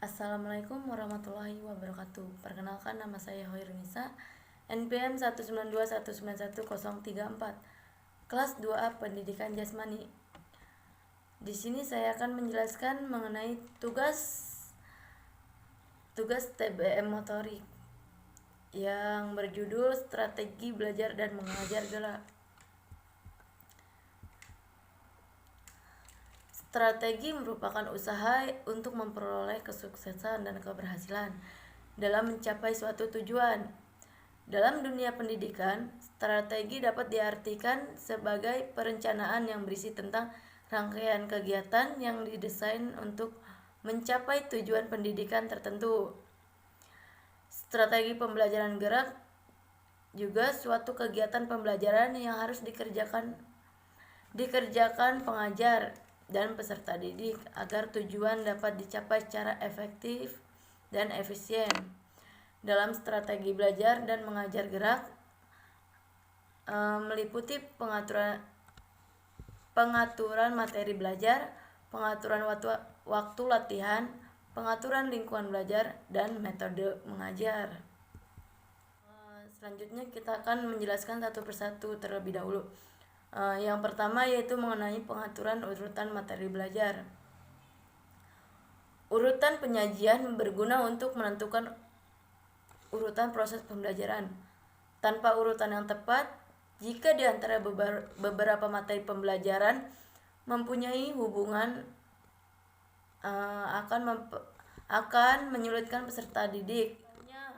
Assalamualaikum warahmatullahi wabarakatuh. Perkenalkan, nama saya Hoirunisa, NPM 192191034, kelas 2A Pendidikan Jasmani. Di sini saya akan menjelaskan mengenai tugas TBM motorik yang berjudul Strategi Belajar dan Mengajar Gerak. Strategi merupakan usaha untuk memperoleh kesuksesan dan keberhasilan dalam mencapai suatu tujuan. Dalam dunia pendidikan, strategi dapat diartikan sebagai perencanaan yang berisi tentang rangkaian kegiatan yang didesain untuk mencapai tujuan pendidikan tertentu. Strategi pembelajaran gerak juga suatu kegiatan pembelajaran yang harus dikerjakan pengajar dan peserta didik agar tujuan dapat dicapai secara efektif dan efisien. Dalam strategi belajar dan mengajar gerak meliputi pengaturan materi belajar, pengaturan waktu latihan, pengaturan lingkungan belajar, dan metode mengajar. Selanjutnya kita akan menjelaskan satu persatu terlebih dahulu. Yang pertama yaitu mengenai pengaturan urutan materi belajar. Urutan penyajian berguna untuk menentukan urutan proses pembelajaran. Tanpa urutan yang tepat, jika di antara beberapa materi pembelajaran mempunyai hubungan, akan menyulitkan peserta didik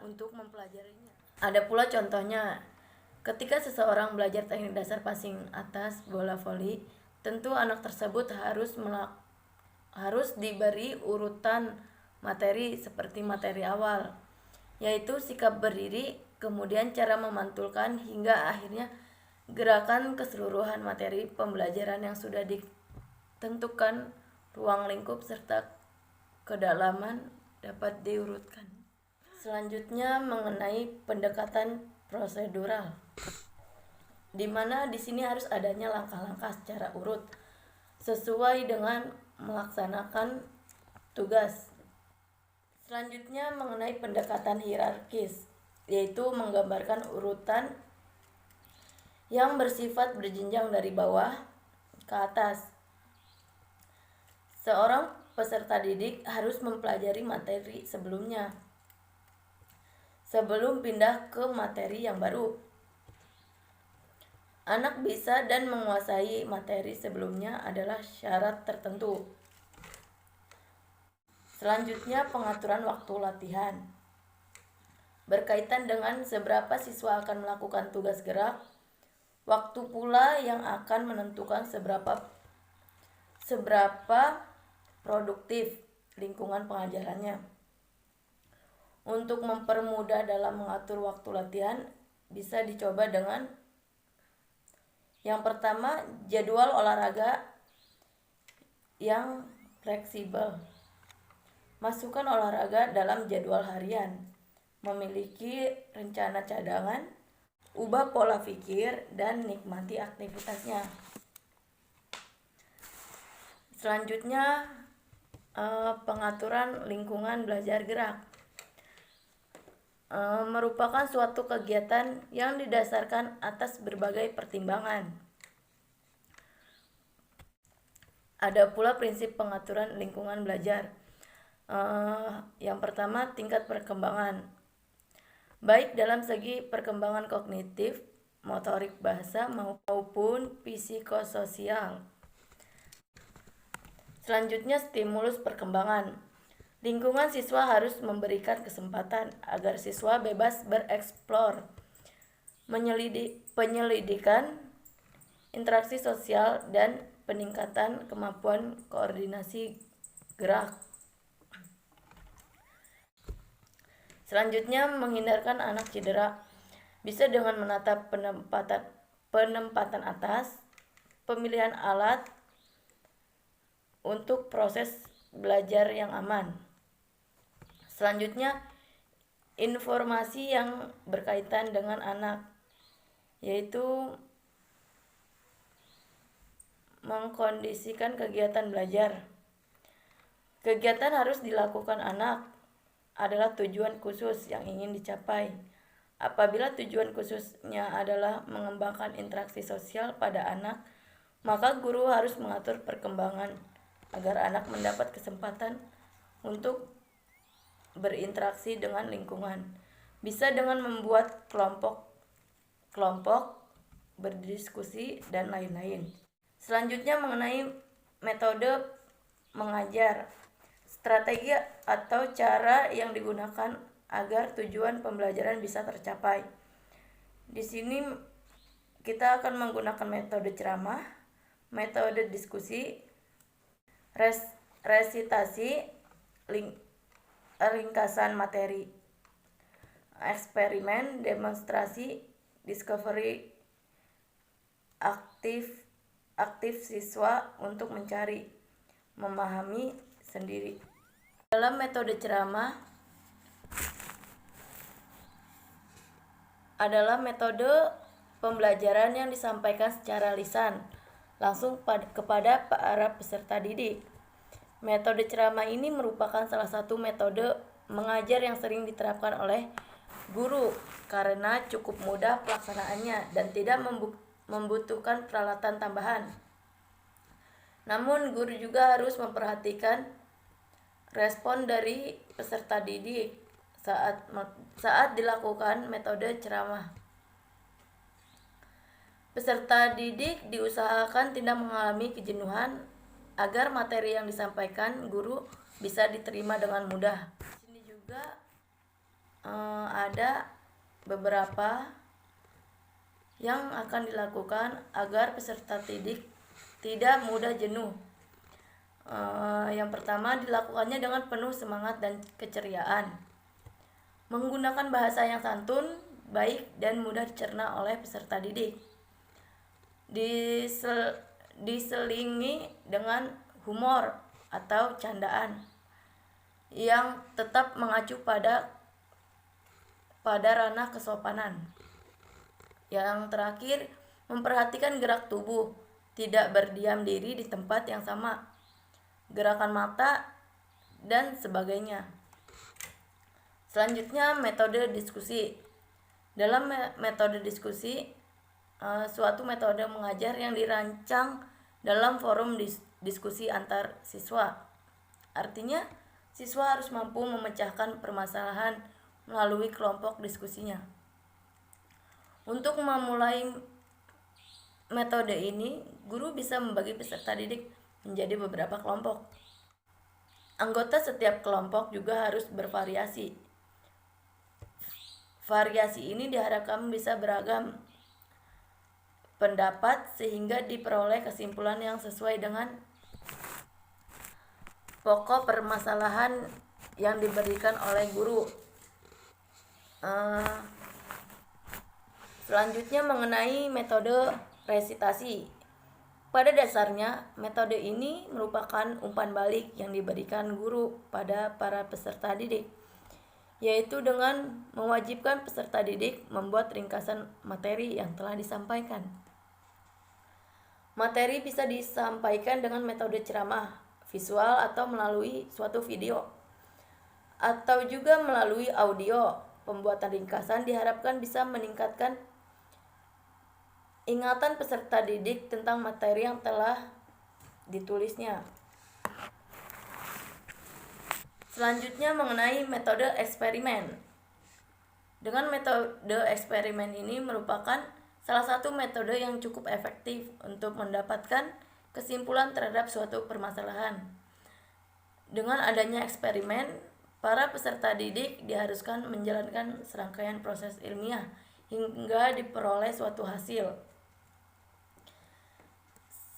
untuk mempelajarinya. Ada pula contohnya, ketika seseorang belajar teknik dasar passing atas bola voli, tentu anak tersebut harus diberi urutan materi seperti materi awal, yaitu sikap berdiri, kemudian cara memantulkan, hingga akhirnya gerakan keseluruhan materi pembelajaran yang sudah ditentukan ruang lingkup serta kedalaman dapat diurutkan. Selanjutnya mengenai pendekatan prosedural, di mana di sini harus adanya langkah-langkah secara urut sesuai dengan melaksanakan tugas. Selanjutnya mengenai pendekatan hierarkis, yaitu menggambarkan urutan yang bersifat berjenjang dari bawah ke atas. Seorang peserta didik harus mempelajari materi sebelumnya sebelum pindah ke materi yang baru. Anak bisa dan menguasai materi sebelumnya adalah syarat tertentu. Selanjutnya pengaturan waktu latihan. Berkaitan dengan seberapa siswa akan melakukan tugas gerak, waktu pula yang akan menentukan seberapa produktif lingkungan pengajarannya. Untuk mempermudah dalam mengatur waktu latihan, bisa dicoba dengan yang pertama, jadwal olahraga yang fleksibel. Masukkan olahraga dalam jadwal harian. Memiliki rencana cadangan, ubah pola pikir, dan nikmati aktivitasnya. Selanjutnya, pengaturan lingkungan belajar gerak. Merupakan suatu kegiatan yang didasarkan atas berbagai pertimbangan. Ada pula prinsip pengaturan lingkungan belajar. Yang pertama, tingkat perkembangan, baik dalam segi perkembangan kognitif, motorik bahasa maupun psikososial. Selanjutnya, stimulus perkembangan. Lingkungan siswa harus memberikan kesempatan agar siswa bebas bereksplor, penyelidikan, interaksi sosial, dan peningkatan kemampuan koordinasi gerak. Selanjutnya, menghindarkan anak cedera. Bisa dengan menata penempatan atas, pemilihan alat untuk proses belajar yang aman. Selanjutnya, informasi yang berkaitan dengan anak, yaitu mengkondisikan kegiatan belajar. Kegiatan harus dilakukan anak adalah tujuan khusus yang ingin dicapai. Apabila tujuan khususnya adalah mengembangkan interaksi sosial pada anak, maka guru harus mengatur perkembangan agar anak mendapat kesempatan untuk berinteraksi dengan lingkungan. Bisa dengan membuat kelompok, berdiskusi, dan lain-lain. Selanjutnya mengenai metode mengajar, strategi atau cara yang digunakan agar tujuan pembelajaran bisa tercapai. Di sini kita akan menggunakan metode ceramah, metode diskusi, resitasi, ringkasan materi, eksperimen, demonstrasi, discovery, aktif siswa untuk mencari, memahami sendiri. Dalam metode ceramah adalah metode pembelajaran yang disampaikan secara lisan langsung kepada para peserta didik. Metode ceramah ini merupakan salah satu metode mengajar yang sering diterapkan oleh guru karena cukup mudah pelaksanaannya dan tidak membutuhkan peralatan tambahan. Namun guru juga harus memperhatikan respon dari peserta didik saat dilakukan metode ceramah. Peserta didik diusahakan tidak mengalami kejenuhan agar materi yang disampaikan guru bisa diterima dengan mudah. Di sini juga ada beberapa yang akan dilakukan agar peserta didik tidak mudah jenuh. Yang pertama, dilakukannya dengan penuh semangat dan keceriaan. Menggunakan bahasa yang santun, baik, dan mudah dicerna oleh peserta didik. Diselingi dengan humor atau candaan yang tetap mengacu pada ranah kesopanan. Yang terakhir, memperhatikan gerak tubuh, tidak berdiam diri di tempat yang sama, gerakan mata, dan sebagainya. Selanjutnya, metode diskusi. Dalam metode diskusi, suatu metode mengajar yang dirancang dalam forum diskusi antar siswa. Artinya, siswa harus mampu memecahkan permasalahan melalui kelompok diskusinya. Untuk memulai metode ini, guru bisa membagi peserta didik menjadi beberapa kelompok. Anggota setiap kelompok juga harus bervariasi. Variasi ini diharapkan bisa beragam pendapat sehingga diperoleh kesimpulan yang sesuai dengan pokok permasalahan yang diberikan oleh guru. Selanjutnya mengenai metode resitasi. Pada dasarnya, metode ini merupakan umpan balik yang diberikan guru pada para peserta didik, yaitu dengan mewajibkan peserta didik membuat ringkasan materi yang telah disampaikan. Materi bisa disampaikan dengan metode ceramah, visual atau melalui suatu video, atau juga melalui audio. Pembuatan ringkasan diharapkan bisa meningkatkan ingatan peserta didik tentang materi yang telah ditulisnya. Selanjutnya mengenai metode eksperimen. Dengan metode eksperimen ini merupakan salah satu metode yang cukup efektif untuk mendapatkan kesimpulan terhadap suatu permasalahan. Dengan adanya eksperimen, para peserta didik diharuskan menjalankan serangkaian proses ilmiah hingga diperoleh suatu hasil.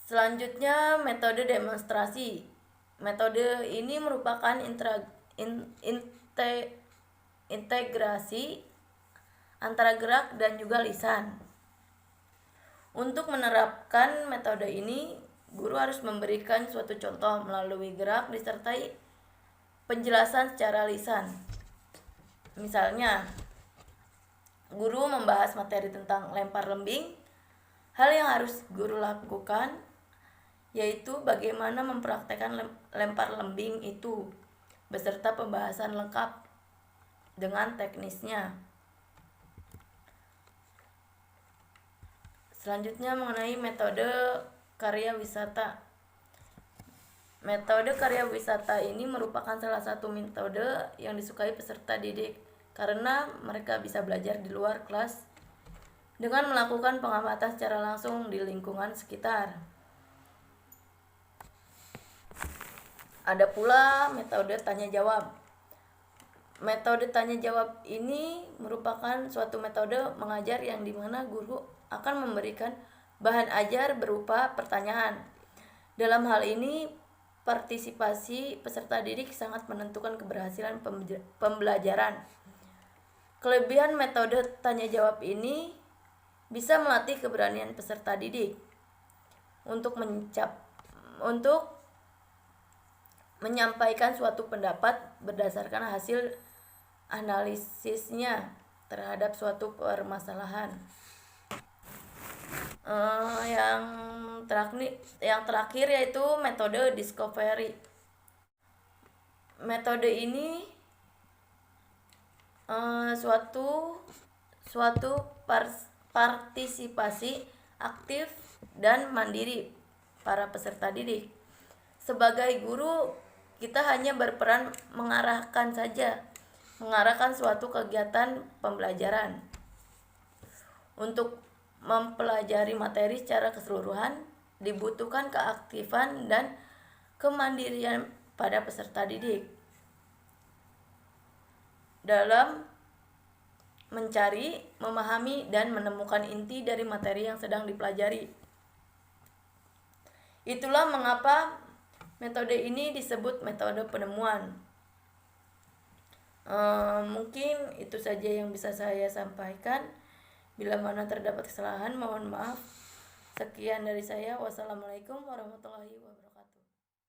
Selanjutnya, metode demonstrasi. Metode ini merupakan integrasi antara gerak dan juga lisan. Untuk menerapkan metode ini, guru harus memberikan suatu contoh melalui gerak disertai penjelasan secara lisan. Misalnya, guru membahas materi tentang lempar lembing. Hal yang harus guru lakukan yaitu bagaimana mempraktekkan lempar lembing itu, beserta pembahasan lengkap dengan teknisnya. Selanjutnya mengenai metode karya wisata. Metode karya wisata ini merupakan salah satu metode yang disukai peserta didik karena mereka bisa belajar di luar kelas dengan melakukan pengamatan secara langsung di lingkungan sekitar. Ada pula metode tanya jawab. Metode tanya jawab ini merupakan suatu metode mengajar yang dimana guru akan memberikan bahan ajar berupa pertanyaan. Dalam hal ini, partisipasi peserta didik sangat menentukan keberhasilan pembelajaran. Kelebihan metode tanya jawab ini bisa melatih keberanian peserta didik untuk menyampaikan suatu pendapat berdasarkan hasil analisisnya terhadap suatu permasalahan. Yang terakhir yaitu metode discovery. Metode ini suatu partisipasi aktif dan mandiri para peserta didik. Sebagai guru, kita hanya berperan mengarahkan suatu kegiatan pembelajaran. Untuk mempelajari materi secara keseluruhan, dibutuhkan keaktifan dan kemandirian pada peserta didik dalam mencari, memahami, dan menemukan inti dari materi yang sedang dipelajari. Itulah mengapa metode ini disebut metode penemuan. Mungkin itu saja yang bisa saya sampaikan. Bila mana terdapat kesalahan, mohon maaf. Sekian dari saya. Wassalamualaikum warahmatullahi wabarakatuh.